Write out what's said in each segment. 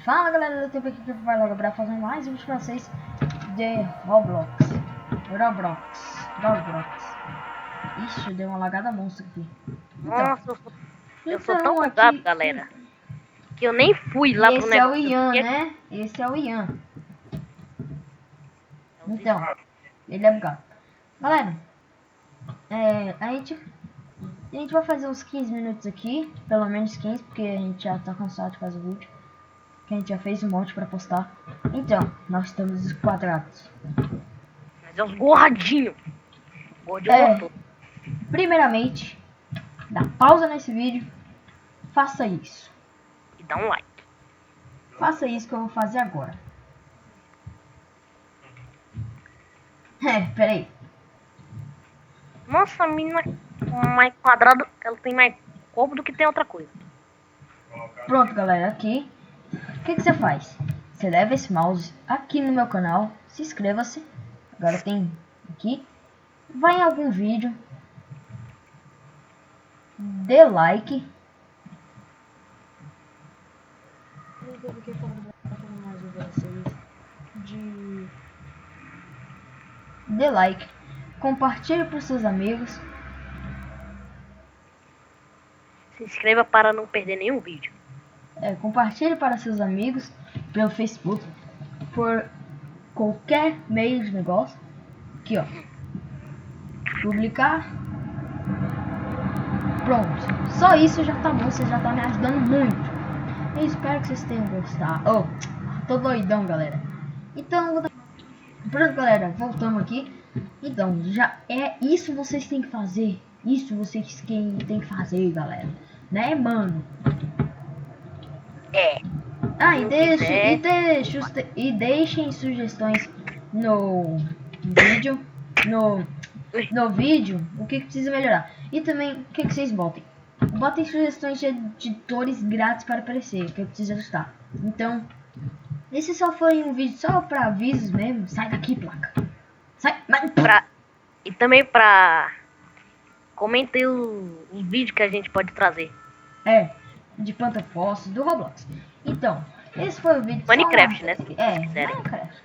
Fala galera, eu tô aqui pra fazer mais um vídeo pra vocês de Roblox. Ixi, deu uma lagada monstro aqui. Nossa, eu sou tão bugado, aqui, galera, que eu nem fui lá pro esse é o negócio. Ian, né? Esse é o Ian. Então, ele é bugado. Galera, a gente vai fazer uns 15 minutos aqui, pelo menos 15, porque a gente já tá cansado de fazer o vídeo. Que a gente já fez um monte pra postar. Então, nós estamos quadrados. Mas é uns gordinhos. Primeiramente, dá pausa nesse vídeo, faça isso. E dá um like. Faça isso que eu vou fazer agora. Peraí. Nossa, a mina mais quadrada, ela tem mais corpo do que tem outra coisa. Pronto, galera, aqui. O que você faz? Você leva esse mouse aqui no meu canal, se inscreva-se. Agora tem aqui. Vai em algum vídeo. Dê like. Dê like. Compartilhe para seus amigos. Se inscreva para não perder nenhum vídeo. Compartilhe para seus amigos pelo Facebook, por qualquer meio de negócio. Aqui, ó. Publicar. Pronto. Só isso já tá bom. Você já tá me ajudando muito. Eu espero que vocês tenham gostado. Oh, tô doidão, galera. Então, pronto, galera. Voltamos aqui. Então, já é isso vocês têm que fazer. Isso vocês têm que fazer, galera. Né, mano? Ah, e deixem sugestões no vídeo. No vídeo, o que precisa melhorar. E também, o que vocês botem. Botem sugestões de editores grátis para aparecer, que eu preciso ajustar. Então, esse só foi um vídeo só para avisos mesmo. Sai daqui, placa. Sai. E também pra... Comentem os vídeos que a gente pode trazer. De planta fóssil do Roblox. Então, esse foi o vídeo. Minecraft, né? Minecraft.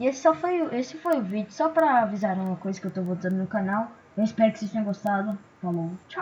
E esse foi o vídeo só para avisar uma coisa que eu tô botando no canal. Eu espero que vocês tenham gostado. Falou, tchau.